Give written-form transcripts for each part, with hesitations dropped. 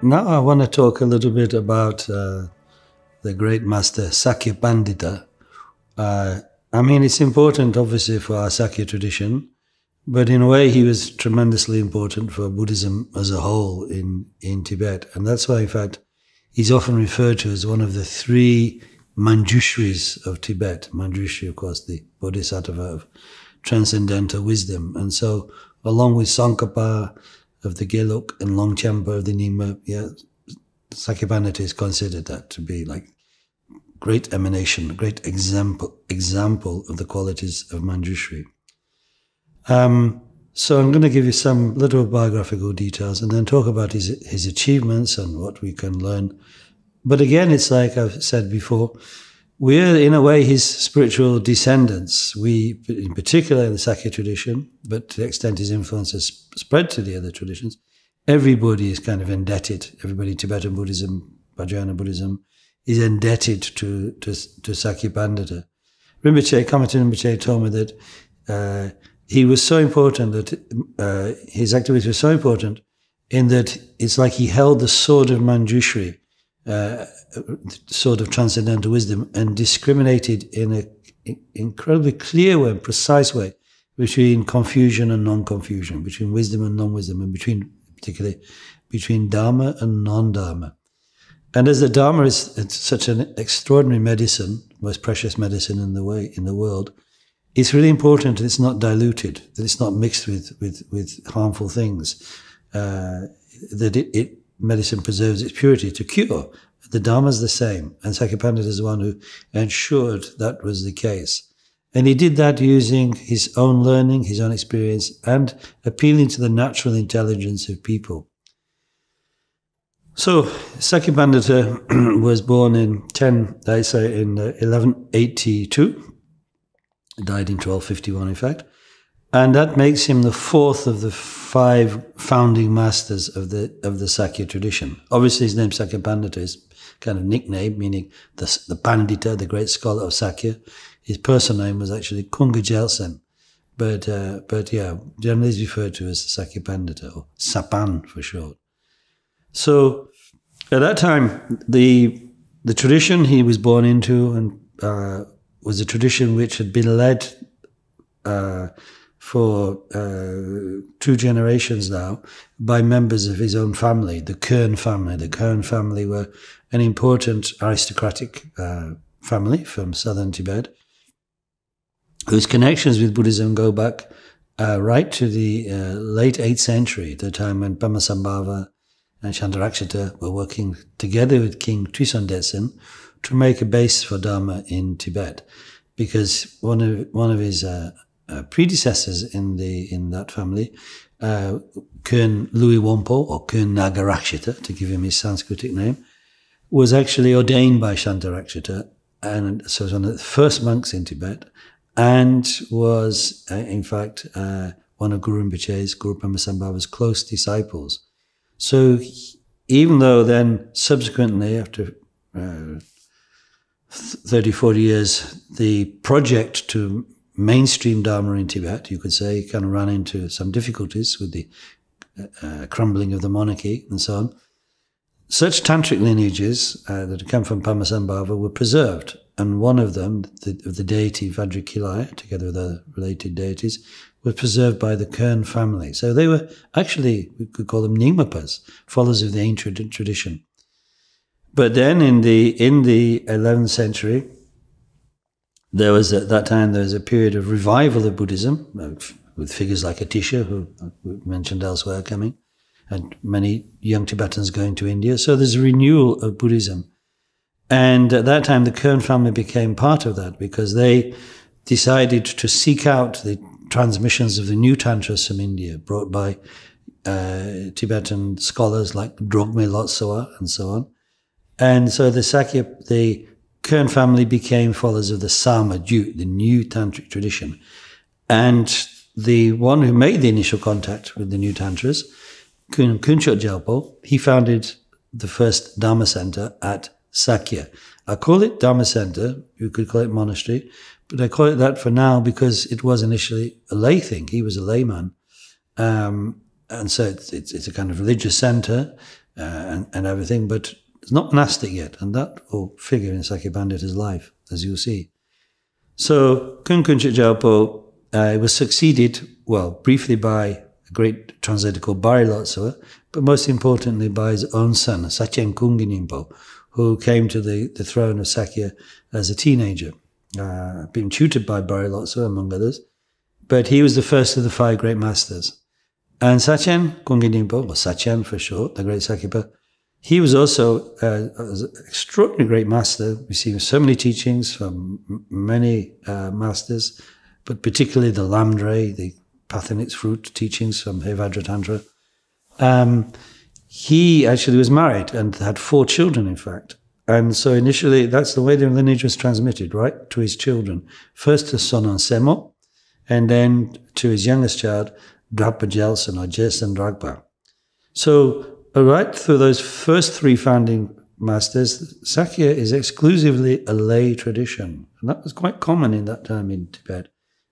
Now I want to talk a little bit about the great master Sakya Pandita. I mean, it's important, obviously, for our Sakya tradition, but in a way he was tremendously important for Buddhism as a whole in Tibet. And that's why, in fact, he's often referred to as one of the three Manjushris of Tibet. Manjushri, of course, the Bodhisattva of transcendental wisdom. And so, along with Tsongkhapa of the Geluk and Lama Jampa of the Nyingma, Sakya Pandita is considered that to be like great emanation, great example of the qualities of Manjushri. So I'm going to give you some little biographical details and then talk about his achievements and what we can learn. But again, it's like I've said before, we're in a way his spiritual descendants. We, in particular in the Sakya tradition, but to the extent his influence has spread to the other traditions, everybody is kind of indebted. Everybody in Tibetan Buddhism, Mahayana Buddhism, is indebted to Sakya Pandita. Rinpoche, Kamatin Rinpoche told me that he was so important that his activities were so important in that it's like he held the sword of Manjushri, sword of transcendental wisdom, and discriminated in an incredibly clear way, precise way, between confusion and non-confusion, between wisdom and non-wisdom, and particularly between Dharma and non-Dharma. And as the Dharma is such an extraordinary medicine, most precious medicine in the world, it's really important that it's not diluted, that it's not mixed with harmful things, that medicine preserves its purity to cure. The Dharma is the same, and Sakya Pandita is the one who ensured that was the case. And he did that using his own learning, his own experience, and appealing to the natural intelligence of people. So, Sakya Pandita was born in 1182, died in 1251 in fact, and that makes him the fourth of the five founding masters of the Sakya tradition. Obviously his name Sakya Pandita is kind of nickname, meaning the Pandita, the great scholar of Sakya. His personal name was actually Kunga Gyaltsen, but yeah, generally he's referred to as Sakya Pandita, or Sapphan for short. So at that time, the tradition he was born into and was a tradition which had been led for 2 generations now by members of his own family, the Kern family. The Kern family were an important aristocratic family from southern Tibet, whose connections with Buddhism go back right to the late 8th century, the time when Pamasambhava and Shantarakshita were working together with King Trisondetsen to make a base for Dharma in Tibet, because one of his predecessors in that family, Kern Louis Wampo, or Kern Nagarakshita, to give him his Sanskritic name, was actually ordained by Shantarakshita, and so was one of the first monks in Tibet, and was in fact one of Guru Rinpoche's, Guru Pamasambhava's close disciples. So even though then subsequently, after 30, 40 years, the project to mainstream Dharma in Tibet, you could say, kind of ran into some difficulties with the crumbling of the monarchy and so on. Such tantric lineages that had come from Pamasambhava were preserved, and one of them, of the deity Vajrakilaya, together with other related deities, was preserved by the Kern family. So they were actually, we could call them Nyingmapas, followers of the ancient tradition. But then in the 11th century, there was at that time a period of revival of Buddhism, with figures like Atisha, who we mentioned elsewhere, coming, and many young Tibetans going to India. So there's a renewal of Buddhism. And at that time, the Kern family became part of that, because they decided to seek out the transmissions of the new tantras from India, brought by Tibetan scholars like Drogme Lotsawa and so on. And so the Kern family became followers of the Sama Jute, the new tantric tradition. And the one who made the initial contact with the new tantras, Kunchot Jalpo, he founded the first Dharma center at Sakya. I call it Dharma center, you could call it monastery, but I call it that for now because it was initially a lay thing. He was a layman. And so it's a kind of religious center, and everything, but it's not monastic yet, and that will figure in Sakya Pandita's life, as you'll see. So Kunkunchit Gyalpo was succeeded, well, briefly by a great translator called Barilotsua, but most importantly by his own son, Sachen Kunginimpo, who came to the throne of Sakya as a teenager, being tutored by Barilotsua, among others. But he was the first of the 5 great masters. And Sachen Kunginimpo, or Sachen for short, the great Sakyapa, he was also an extraordinary great master, receiving so many teachings from many masters, but particularly the Lamdre, the Path and its Fruit teachings from Hevajra Tantra. He actually was married and had 4 children, in fact. And so initially, that's the way the lineage was transmitted, right, to his children. First to Sonon Semo, and then to his youngest child, Dragpa Gyaltsen, or Gyaltsen Dragpa. So right through those first 3 founding masters, Sakya is exclusively a lay tradition. And that was quite common in that time in Tibet.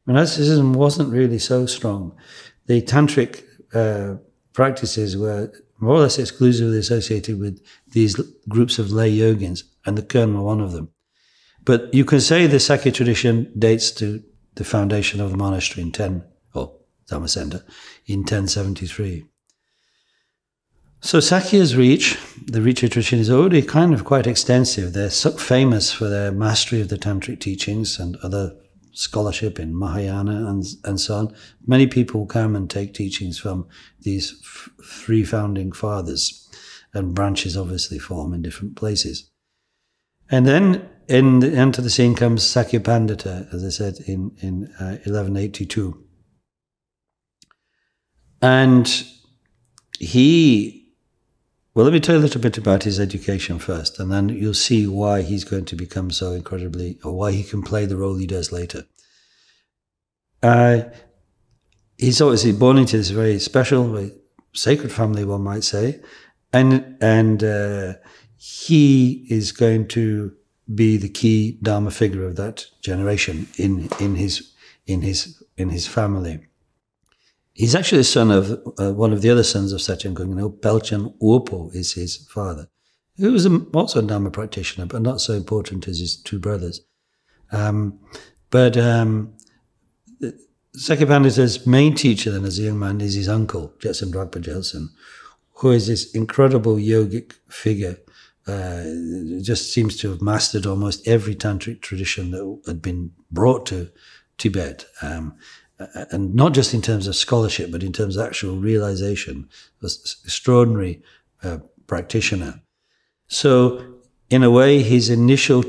Monasticism wasn't really so strong. The tantric practices were more or less exclusively associated with these groups of lay yogins, and the Kern were one of them. But you can say the Sakya tradition dates to the foundation of the monastery in Dhamma Center, in 1073. So Sakya's reach, the reach of tradition, is already kind of quite extensive. They're so famous for their mastery of the tantric teachings and other scholarship in Mahayana and so on. Many people come and take teachings from these 3 founding fathers, and branches obviously form in different places. And then into the scene comes Sakya Pandita, as I said, in 1182. And well, let me tell you a little bit about his education first, and then you'll see why he's going to become so incredibly, or why he can play the role he does later. He's obviously born into this very special, very sacred family, one might say, and he is going to be the key Dharma figure of that generation in his family. He's actually the son of one of the other sons of Sachen Kunginimpo. Pelchen Urpo is his father, who was also a Dharma practitioner, but not so important as his 2 brothers. Sakya Pandita's main teacher then as a young man is his uncle, Gyaltsen Dragpa Gyaltsen, who is this incredible yogic figure. Just seems to have mastered almost every tantric tradition that had been brought to Tibet. And not just in terms of scholarship, but in terms of actual realization, was extraordinary practitioner. So, in a way, his initial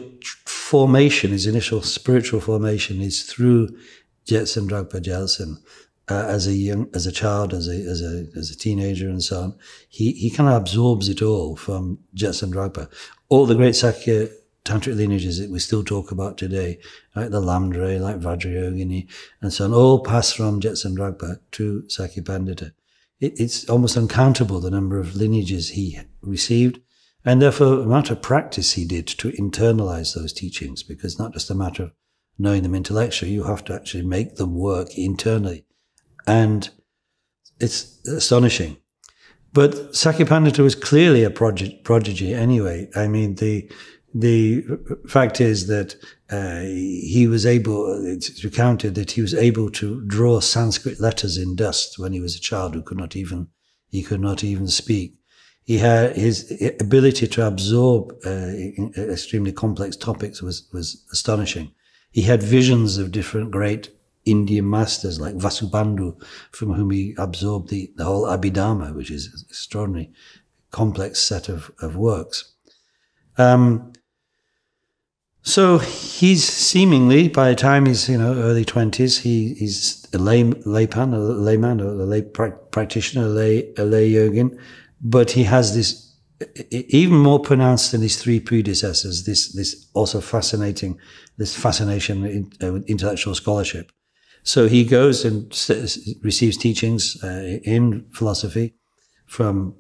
formation, his initial spiritual formation, is through Gyaltsen Dragpa Gyaltsen as a child, as a teenager, and so on. He kind of absorbs it all from Gyaltsen Dragpa. All the great Sakya tantric lineages that we still talk about today, like the Lamdre, like Vajrayogini, and so on, all pass from Gyaltsen Dragpa to Sakya Pandita. It's almost uncountable the number of lineages he received, and therefore the amount of practice he did to internalize those teachings, because it's not just a matter of knowing them intellectually, you have to actually make them work internally. And it's astonishing. But Sakya Pandita was clearly a prodigy anyway. I mean, the fact is that he was able, it's recounted that he was able to draw Sanskrit letters in dust when he was a child who could not even speak. He had his ability to absorb extremely complex topics was astonishing. He had visions of different great Indian masters like Vasubandhu, from whom he absorbed the whole Abhidharma, which is an extraordinary complex set of works. So he's seemingly, by the time he's early 20s, he's a layman, a lay practitioner, a lay yogin, but he has this even more pronounced than his 3 predecessors. This also fascination with intellectual scholarship. So he goes and receives teachings in philosophy from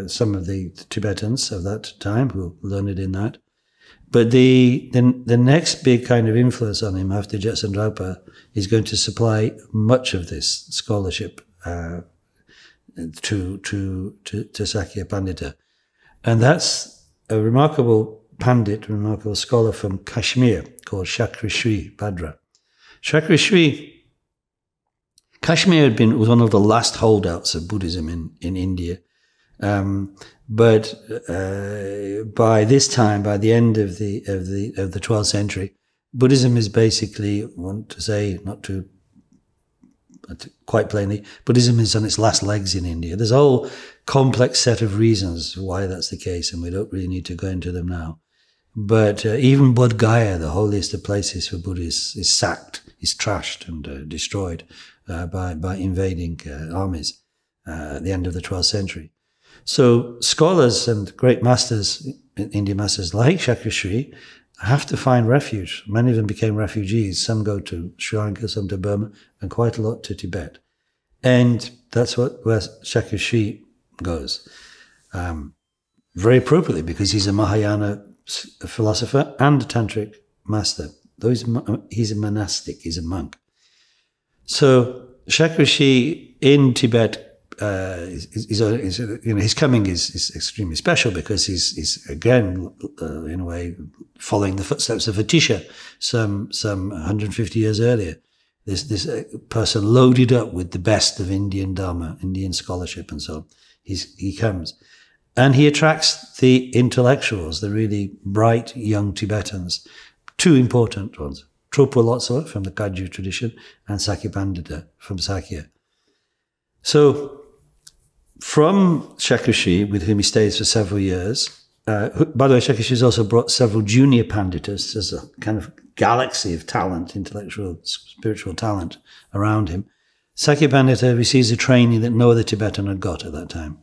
some of the Tibetans of that time who learned in that. But the next big kind of influence on him after Gyaltsen Dragpa is going to supply much of this scholarship to Sakya Pandita. And that's a remarkable Pandit, remarkable scholar from Kashmir called Sakya Pandita. Kashmir was one of the last holdouts of Buddhism in India. But by this time, by the end of the 12th century, Buddhism is basically, I want to say, not too quite plainly, Buddhism is on its last legs in India. There's a whole complex set of reasons why that's the case, and we don't really need to go into them now. But even Bodh Gaya, the holiest of places for Buddhists, is sacked, is trashed and destroyed by invading armies at the end of the 12th century. So scholars and great masters, Indian masters like Sakya have to find refuge. Many of them became refugees. Some go to Sri Lanka, some to Burma, and quite a lot to Tibet. And that's where Sakya goes. Very appropriately, because he's a Mahayana philosopher and a tantric master. Though he's a monastic, he's a monk. So Sakya in Tibet, his coming is extremely special because he's again, in a way, following the footsteps of Atisha some 150 years earlier. This person loaded up with the best of Indian Dharma, Indian scholarship, and so on. He comes. And he attracts the intellectuals, the really bright young Tibetans. Two important ones, Trungpa Lotso from the Kagyu tradition and Sakya Pandita from Sakya. So from Sakya, with whom he stays for several years, by the way, Sakya has also brought several junior Panditas. There's a kind of galaxy of talent, intellectual, spiritual talent around him. Sakya Pandita receives a training that no other Tibetan had got at that time.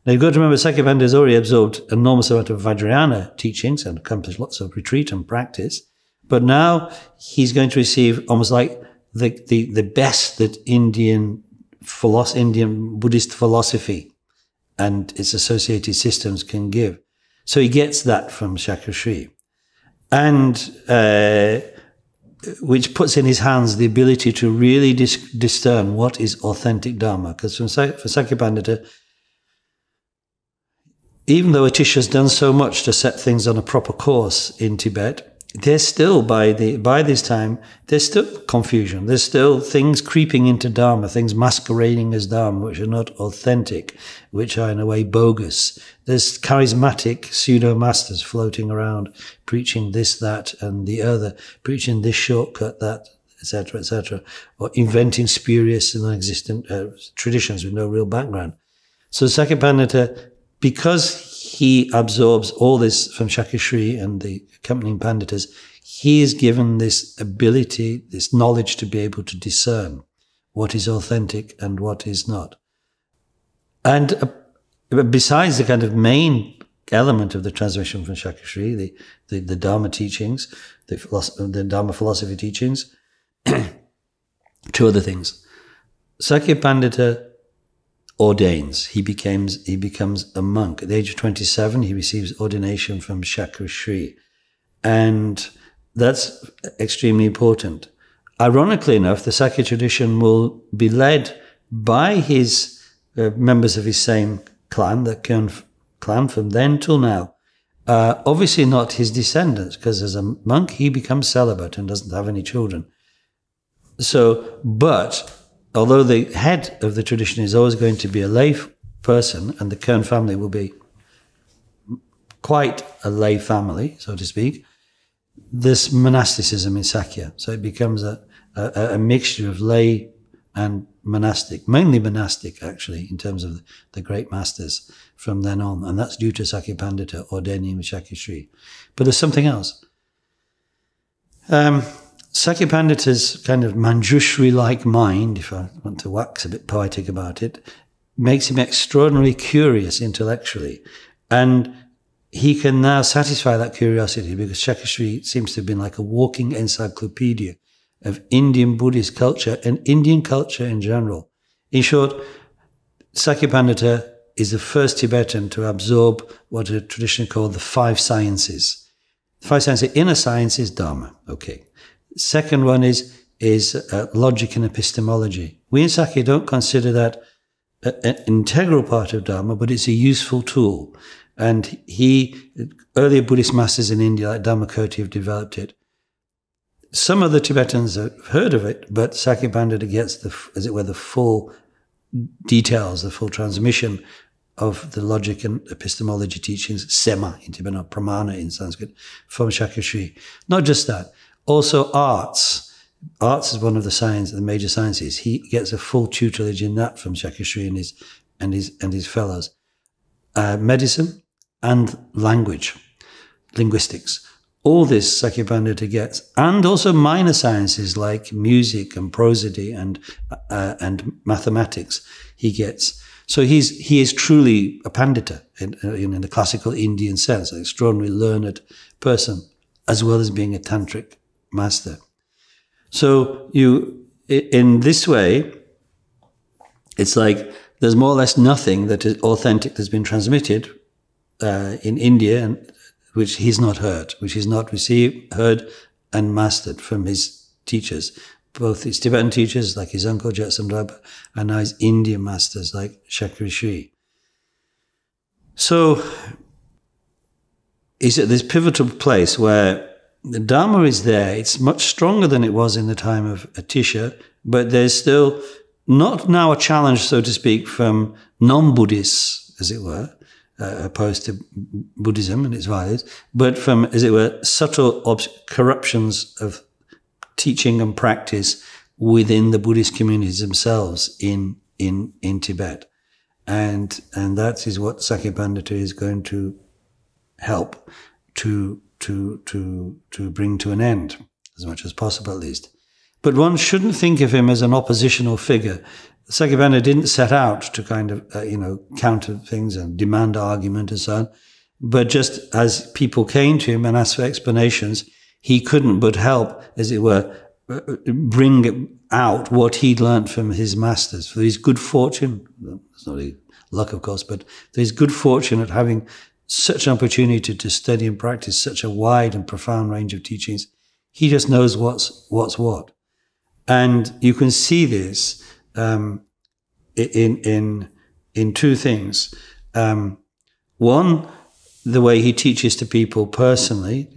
Now you've got to remember, Sakya Pandita has already absorbed an enormous amount of Vajrayana teachings and accomplished lots of retreat and practice. But now he's going to receive almost like the best that Indian Buddhist philosophy and its associated systems can give. So he gets that from Sakya, and which puts in his hands the ability to really discern what is authentic Dharma. Because for Sakya Pandita, even though Atisha has done so much to set things on a proper course in Tibet, there's still, by this time, there's still confusion. There's still things creeping into Dharma, things masquerading as Dharma, which are not authentic, which are in a way bogus. There's charismatic pseudo-masters floating around, preaching this, that, and the other, preaching this shortcut, that, etc., or inventing spurious and non-existent traditions with no real background. So Sakya Pandita, because he absorbs all this from Sakya and the accompanying Panditas, he is given this ability, this knowledge to be able to discern what is authentic and what is not. And besides the kind of main element of the transmission from Sakya, the Dharma teachings, the Dharma philosophy teachings, two other things. Sakya Pandita ordains. He becomes a monk. At the age of 27, he receives ordination from Sakya. And that's extremely important. Ironically enough, the Sakya tradition will be led by his members of his same clan, the Kön clan, from then till now. Obviously not his descendants, because as a monk, he becomes celibate and doesn't have any children. So, but although the head of the tradition is always going to be a lay person, and the Kern family will be quite a lay family, so to speak, this monasticism in Sakya. So it becomes a mixture of lay and monastic, mainly monastic actually, in terms of the great masters from then on. And that's due to Sakya Pandita ordaining with Sakya. But there's something else. Sakya Pandita's kind of Manjushri-like mind, if I want to wax a bit poetic about it, makes him extraordinarily curious intellectually. And he can now satisfy that curiosity because Sakya seems to have been like a walking encyclopedia of Indian Buddhist culture and Indian culture in general. In short, Sakya Pandita is the first Tibetan to absorb what a tradition called the five sciences. The five sciences, inner science is Dharma, okay. Second one is logic and epistemology. We in Sakya don't consider that an integral part of Dharma, but it's a useful tool. And earlier Buddhist masters in India, like Dhammakirti, have developed it. Some of the Tibetans have heard of it, but Sakya Pandita gets as it were, the full details, the full transmission of the logic and epistemology teachings, sema in Tibetan, or pramana in Sanskrit, from Sakya Sri. Not just that, also arts. Arts is one of the major sciences. He gets a full tutelage in that from Sakya Sri and his fellows. Medicine and language, linguistics. All this Sakya Pandita gets, and also minor sciences like music and prosody and mathematics he gets. So he is truly a Pandita in the classical Indian sense, an extraordinarily learned person, as well as being a tantric master. So in this way, it's like there's more or less nothing that is authentic that's been transmitted in India, and which he's not heard, which he's not received, heard, and mastered from his teachers, both his Tibetan teachers like his uncle Gyaltsen Rabba, and now his Indian masters like Sakya Sri. So he's at this pivotal place where the Dharma is there. It's much stronger than it was in the time of Atisha, but there's still not now a challenge, so to speak, from non-Buddhists, as it were, opposed to Buddhism and its values, but from, as it were, subtle corruptions of teaching and practice within the Buddhist communities themselves in Tibet. And that is what Sakya Pandita is going to help to bring to an end, as much as possible at least. But one shouldn't think of him as an oppositional figure. Sakya Pandita didn't set out to kind of, counter things and demand argument and so on. But just as people came to him and asked for explanations, he couldn't but help, as it were, bring out what he'd learnt from his masters. For his good fortune, it's not really luck, of course, but for his good fortune at having such an opportunity to study and practice such a wide and profound range of teachings, he just knows what's what. And you can see this in two things. One, the way he teaches to people personally,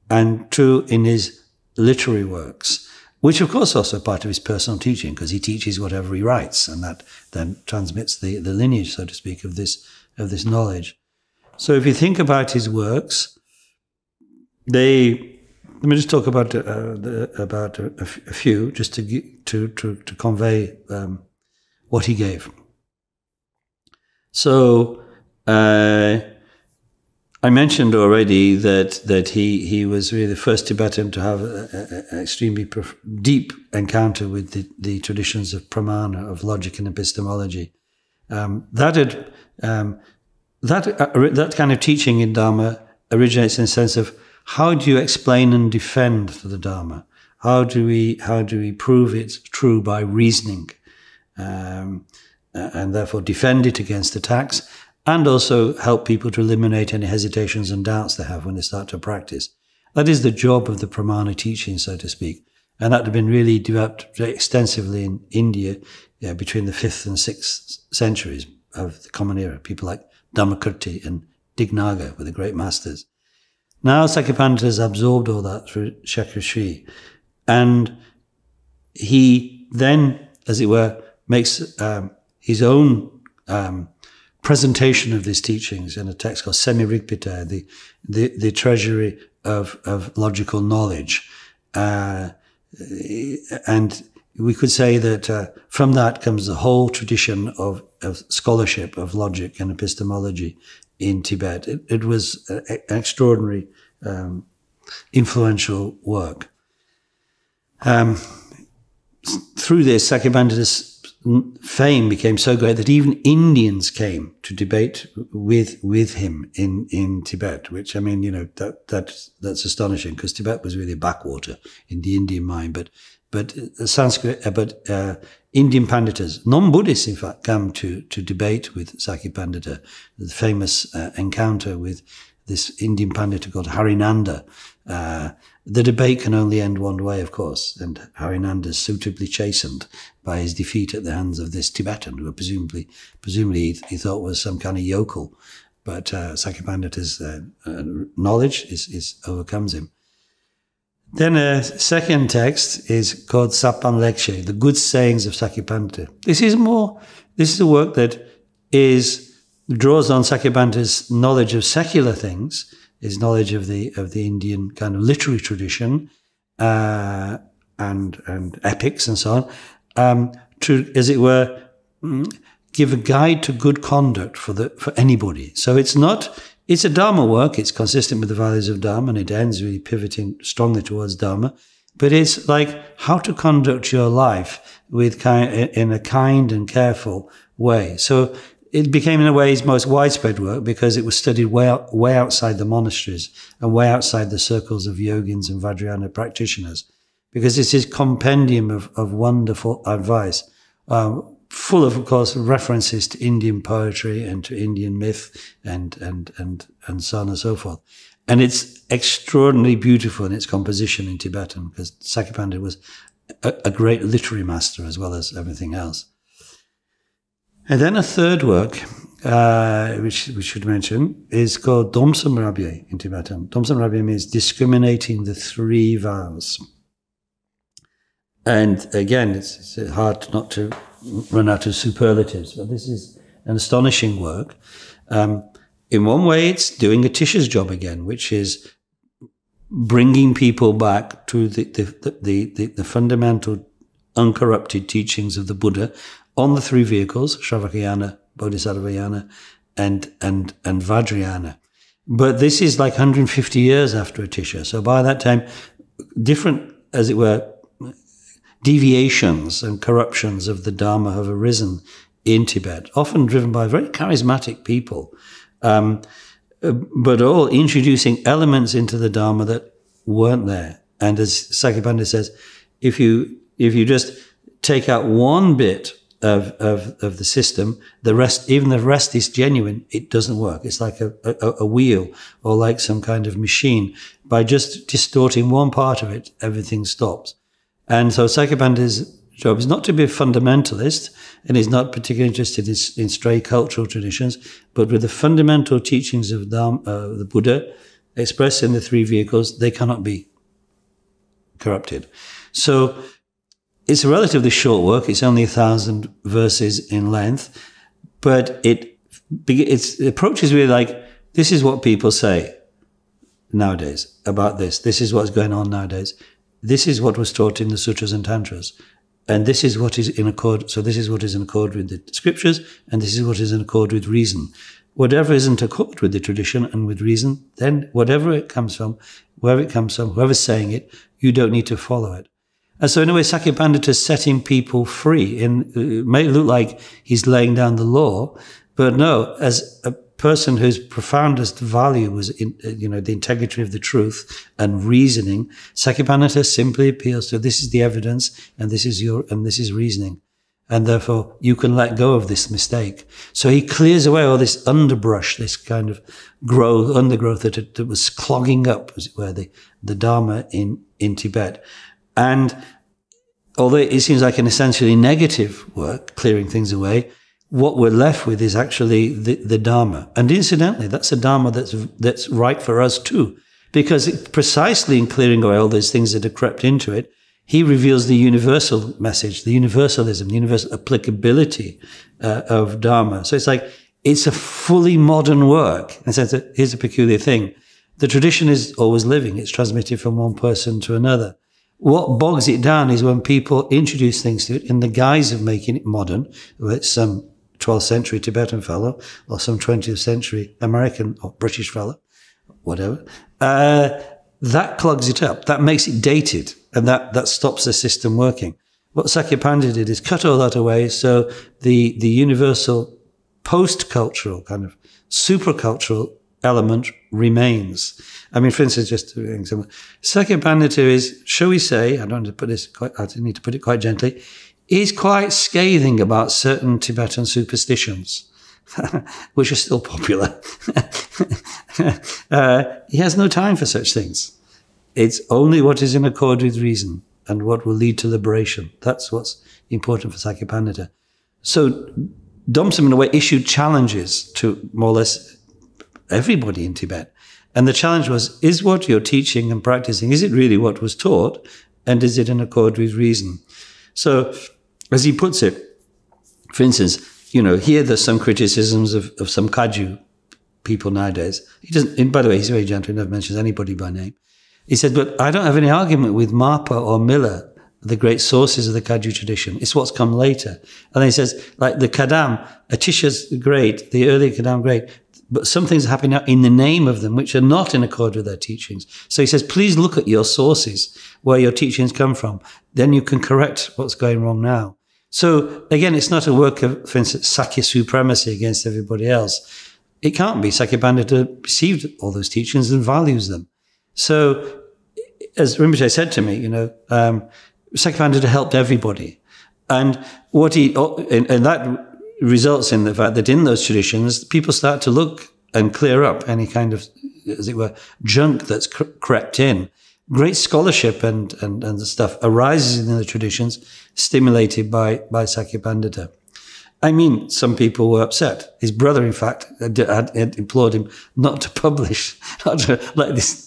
and two, in his literary works, which of course also part of his personal teaching, because he teaches whatever he writes, and that then transmits the lineage, so to speak, of this knowledge. So if you think about his works, let me just talk about a few, just to convey what he gave. So I mentioned already that he was really the first Tibetan to have an extremely deep encounter with the traditions of pramana, of logic and epistemology. That kind of teaching in Dharma originates in the sense of, how do you explain and defend the Dharma? How do we prove it's true by reasoning, and therefore defend it against attacks, and also help people to eliminate any hesitations and doubts they have when they start to practice? That is the job of the pramana teaching, so to speak, and that had been really developed very extensively in India between the 5th and 6th centuries of the Common Era. People like Dhammakirti and Dignaga were the great masters. Now Sakya Pandita has absorbed all that through Sakya Sri, and he then, as it were, makes his own presentation of these teachings in a text called Semi-Rigpita, the treasury of logical knowledge. And we could say that from that comes the whole tradition of scholarship, of logic and epistemology in Tibet. It was an extraordinary, influential work. Through this, Sakya Pandita's fame became so great that even Indians came to debate with him in Tibet, which, I mean, that's astonishing, because Tibet was really a backwater in the Indian mind. But Indian Panditas, non-Buddhists in fact, come to debate with Sakya Pandita. The famous encounter with this Indian Pandita called Harinanda. The debate can only end one way, of course, and Harinanda is suitably chastened by his defeat at the hands of this Tibetan, who presumably he thought was some kind of yokel. But Sakya Pandita's knowledge overcomes him. Then a second text is called Sapphan Lecture, the good sayings of Sakya Pandita. This is a work that draws on Sakya Pandita's knowledge of secular things, his knowledge of the Indian kind of literary tradition, and epics and so on, to, as it were, give a guide to good conduct for anybody. So it's a Dharma work. It's consistent with the values of Dharma, and it ends really pivoting strongly towards Dharma. But it's like how to conduct your life in a kind and careful way. So it became, in a way, his most widespread work because it was studied way outside the monasteries and way outside the circles of yogins and Vajrayana practitioners, because it's his compendium of wonderful advice, full of course, references to Indian poetry and to Indian myth and so on and so forth. And it's extraordinarily beautiful in its composition in Tibetan, because Sakya Pandita was a great literary master as well as everything else. And then a third work, which we should mention, is called Domsam Rabye in Tibetan. Domsam Rabye means discriminating the three vows. And again, it's hard not to run out of superlatives, but this is an astonishing work. In one way, it's doing Atisha's job again, which is bringing people back to the fundamental, uncorrupted teachings of the Buddha on the three vehicles, Shravakayana, Bodhisattvayana, and Vajrayana. But this is like 150 years after Atisha. So by that time, different, as it were, deviations and corruptions of the Dharma have arisen in Tibet, often driven by very charismatic people, but all introducing elements into the Dharma that weren't there. And as Sakya Pandita says, if you just take out one bit of the system, even the rest is genuine, it doesn't work. It's like a wheel or like some kind of machine. By just distorting one part of it, everything stops. And so Sakya Pandita's job is not to be a fundamentalist, and he's not particularly interested in stray cultural traditions, but with the fundamental teachings of the Buddha expressed in the three vehicles, they cannot be corrupted. So it's a relatively short work. It's only 1,000 verses in length, but it approaches really like, this is what people say nowadays about this. This is what's going on nowadays. This is what was taught in the sutras and tantras. And this is what is in accord. So this is what is in accord with the scriptures, and this is what is in accord with reason. Whatever isn't in accord with the tradition and with reason, then whatever it comes from, wherever it comes from, whoever's saying it, you don't need to follow it. And so in a way, Sakya Pandita is setting people free. It may look like he's laying down the law, but no, as a person whose profoundest value was the integrity of the truth and reasoning, Sakya Pandita simply appeals to, this is the evidence, and this is reasoning. And therefore, you can let go of this mistake. So he clears away all this underbrush, this kind of undergrowth that was clogging up, as it were, the Dharma in Tibet. And although it seems like an essentially negative work, clearing things away, what we're left with is actually the Dharma. And incidentally, that's a Dharma that's right for us too, because precisely in clearing away all those things that have crept into it, he reveals the universal message, the universalism, the universal applicability of Dharma. So it's a fully modern work. In the sense that here's a peculiar thing. The tradition is always living. It's transmitted from one person to another. What bogs it down is when people introduce things to it in the guise of making it modern, whether it's some 12th century Tibetan fellow or some 20th century American or British fellow, whatever. That clogs it up. That makes it dated, and that stops the system working. What Sakya Pandita did is cut all that away, so the universal post-cultural, kind of super-cultural element remains. I mean, for instance, just to example, Sakya Pandita is, shall we say, I need to put it quite gently, is quite scathing about certain Tibetan superstitions, which are still popular. He has no time for such things. It's only what is in accord with reason and what will lead to liberation. That's what's important for Sakya Pandita. So Domsam, in a way, issued challenges to more or less everybody in Tibet. And the challenge was, is what you're teaching and practicing, is it really what was taught? And is it in accord with reason? So, as he puts it, for instance, here there's some criticisms of some Kaju people nowadays. He doesn't, and by the way, he's very gentle, he never mentions anybody by name. He said, but I don't have any argument with Marpa or Miller, the great sources of the Kaju tradition. It's what's come later. And then he says, like the Kadam, Atisha's great, the early Kadam great, but some things are happening now in the name of them, which are not in accord with their teachings. So he says, please look at your sources, where your teachings come from. Then you can correct what's going wrong now. So again, it's not a work of, for instance, Sakya supremacy against everybody else. It can't be. Sakya Pandita received all those teachings and values them. So as Rinpoche said to me, Sakya Pandita helped everybody. And and that results in the fact that in those traditions, people start to look and clear up any kind of, as it were, junk that's crept in. Great scholarship and the stuff arises in the traditions, stimulated by Sakya Pandita. I mean, some people were upset. His brother, in fact, had implored him not to publish, not to let this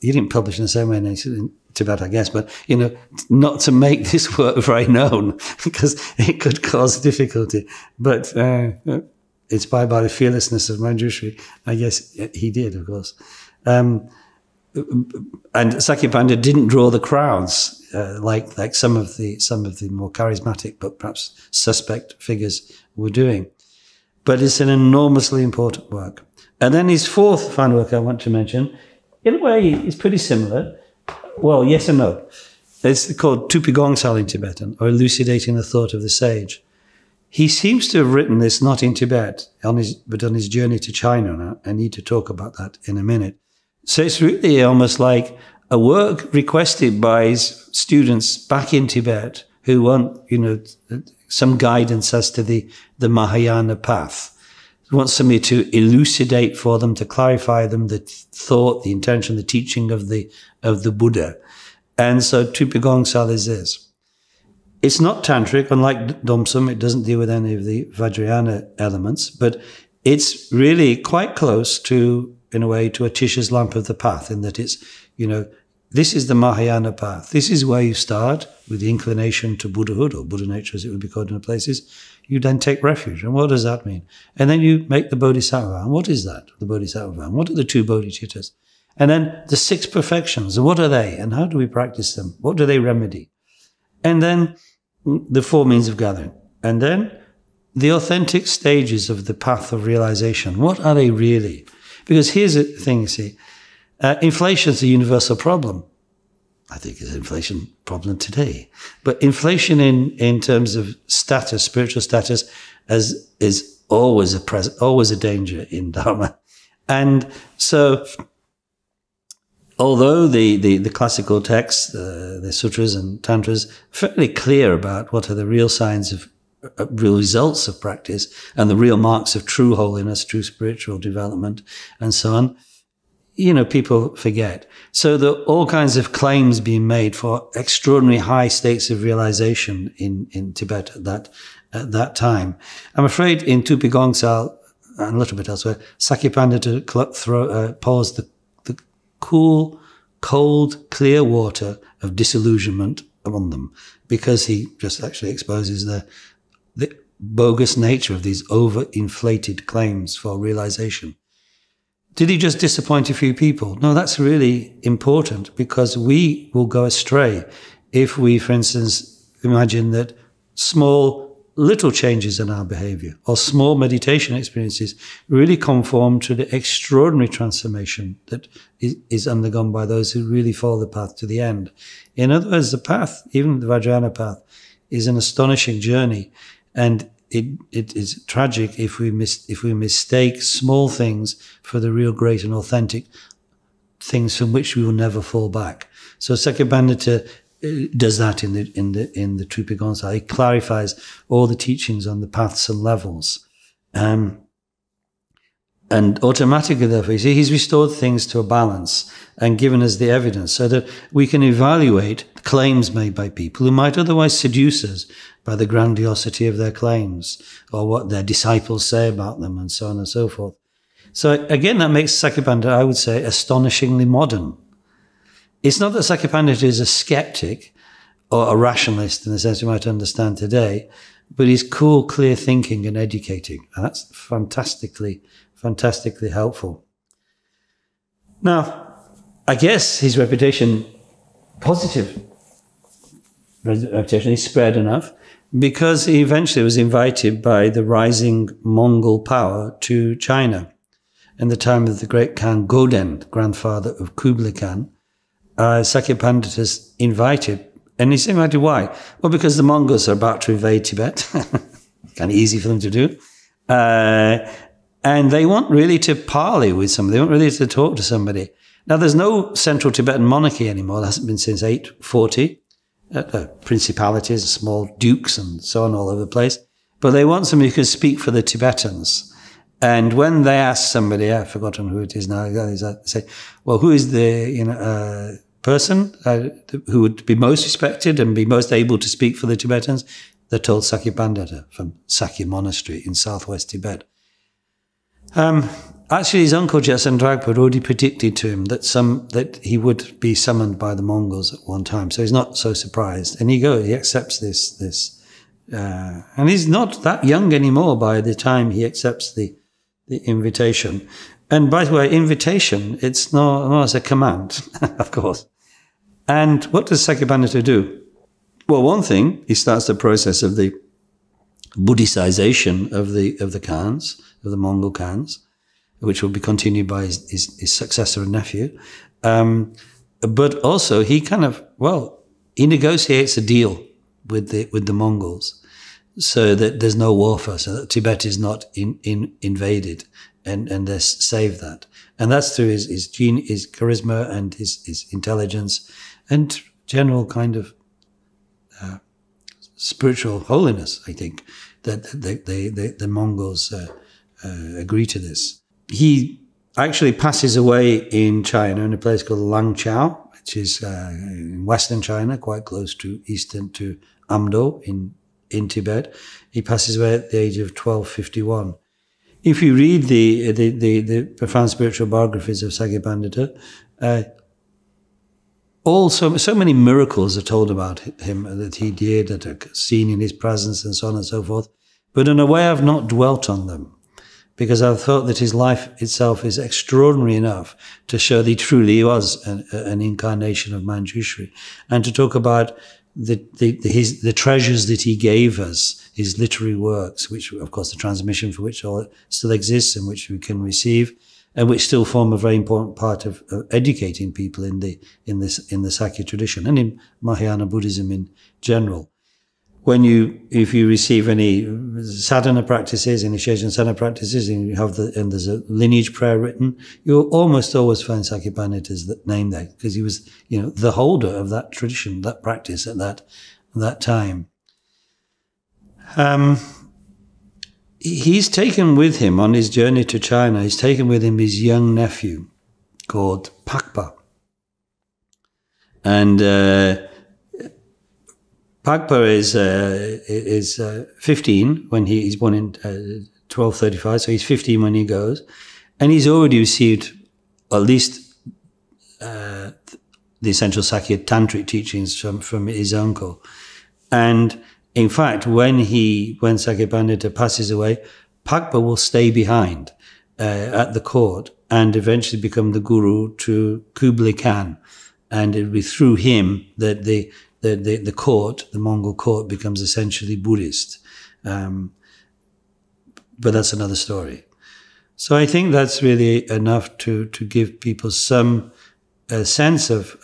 he didn't publish in the same way in Tibet, I guess, but, not to make this work very known, because it could cause difficulty. But inspired by the fearlessness of Manjushri, I guess he did, of course. And Sakya Pandita didn't draw the crowds like some of the more charismatic but perhaps suspect figures were doing. But it's an enormously important work. And then his fourth final work I want to mention, in a way, is pretty similar. Well, yes and no. It's called Tupigongsal in Tibetan, or Elucidating the Thought of the Sage. He seems to have written this not in Tibet, but on his journey to China now. I need to talk about that in a minute. So it's really almost like a work requested by his students back in Tibet who want, some guidance as to the Mahayana Path. He wants somebody to elucidate for them, to clarify them the thought, the intention, the teaching of the Buddha. And so Tupigongsal is this. It's not tantric, unlike Domsum. It doesn't deal with any of the Vajrayana elements, but it's really quite close to, in a way, to Atisha's Lamp of the Path, in that it's, this is the Mahayana Path. This is where you start with the inclination to Buddhahood, or Buddha nature as it would be called in places. You then take refuge. And what does that mean? And then you make the Bodhisattva. And what is that, the Bodhisattva? And what are the two Bodhicittas? And then the six perfections. What are they? And how do we practice them? What do they remedy? And then the four means of gathering. And then the authentic stages of the path of realization. What are they really? Because here's the thing, you see. Inflation is a universal problem. I think it's an inflation problem today. But inflation in terms of status, spiritual status, is always a danger in Dharma. And so, although the classical texts, the sutras and tantras, are fairly clear about what are the real signs of real results of practice and the real marks of true holiness, true spiritual development, and so on, people forget. So there are all kinds of claims being made for extraordinary high states of realization in Tibet at that time. I'm afraid in Tupigongsal and a little bit elsewhere, Sakya Pandita pours the cool, cold, clear water of disillusionment on them, because he just actually exposes the bogus nature of these overinflated claims for realization. Did he just disappoint a few people? No, that's really important, because we will go astray if we, for instance, imagine that little changes in our behavior or small meditation experiences really conform to the extraordinary transformation that is undergone by those who really follow the path to the end. In other words, the path, even the Vajrayana path, is an astonishing journey, and it is tragic if we mistake small things for the real great and authentic things from which we will never fall back. So Sakya Pandita does that in the Tupigongsal. He clarifies all the teachings on the paths and levels. And automatically, therefore, you see, he's restored things to a balance and given us the evidence so that we can evaluate claims made by people who might otherwise seduce us by the grandiosity of their claims or what their disciples say about them and so on and so forth. So again, that makes Sakya Pandita, I would say, astonishingly modern. It's not that Sakya Pandita is a skeptic or a rationalist in the sense you might understand today, but he's cool, clear thinking and educating. And that's fantastically helpful. Now, I guess his reputation, positive reputation, is spread enough because he eventually was invited by the rising Mongol power to China. In the time of the great Khan Goden, grandfather of Kublai Khan, Sakya Pandita is invited. And he's invited why? Well, because the Mongols are about to invade Tibet. Kind of easy for them to do. And they want really to parley with somebody. They want really to talk to somebody. Now, there's no central Tibetan monarchy anymore. There hasn't been since 840. Principalities, small dukes and so on all over the place. But they want somebody who can speak for the Tibetans. And when they ask somebody, I've forgotten who it is now, they say, well, who is the person who would be most respected and be most able to speak for the Tibetans? They're told Sakya Pandita from Sakya Monastery in southwest Tibet. Actually, his uncle Gyaltsen Dragpa already predicted to him that he would be summoned by the Mongols at one time, so he's not so surprised. And he accepts this, and he's not that young anymore by the time he accepts the invitation. And by the way, invitation, it's not as a command, of course. And what does Sakya Pandita do? Well, one thing, he starts the process of the Buddhicization of the Khans, of the Mongol Khans, which will be continued by his successor and nephew. But also he he negotiates a deal with the Mongols so that there's no warfare, so that Tibet is not invaded, and they save that. And that's through his charisma and his intelligence and general kind of spiritual holiness, I think, that the Mongols agree to this. He actually passes away in China in a place called Langchao, which is in western China, quite close to Amdo in Tibet. He passes away at the age of 1251. If you read the profound spiritual biographies of Sakya Pandita, so many miracles are told about him that he did, that are seen in his presence and so on and so forth. But in a way, I've not dwelt on them, because I've thought that his life itself is extraordinary enough to show that he truly was an incarnation of Manjushri, and to talk about the treasures that he gave us, his literary works, which, of course, the transmission for which all still exists and which we can receive, and which still form a very important part of educating people in the Sakya tradition and in Mahayana Buddhism in general. If you receive any sadhana practices, initiation sadhana practices, and there's a lineage prayer written, you'll almost always find Sakya Pandita's name there, because he was, the holder of that tradition, that practice at that time. He's taken with him on his journey to China. He's taken with him his young nephew called Pakpa, and Pakpa is 15 when he's born in 1235, so he's 15 when he goes, and he's already received at least the essential Sakya tantric teachings from his uncle. And in fact, when Sakya Pandita passes away, Pakpa will stay behind at the court and eventually become the guru to Kublai Khan, and it will be through him that the court, the Mongol court, becomes essentially Buddhist. But that's another story. So I think that's really enough to give people some sense of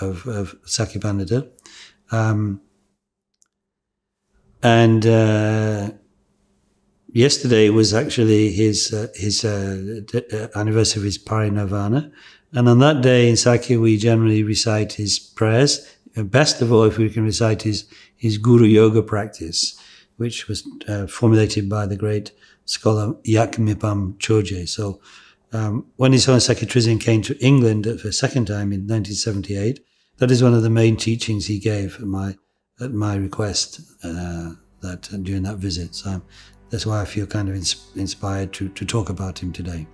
Sakya Pandita. And yesterday was actually his anniversary of his parinirvana. And on that day in Sakya, we generally recite his prayers. Best of all, if we can recite his Guru Yoga practice, which was formulated by the great scholar Yakmipam Choje. So when His Holiness Sakya Trizin came to England for a second time in 1978, that is one of the main teachings he gave at my request during that visit. So that's why I feel kind of inspired to talk about him today.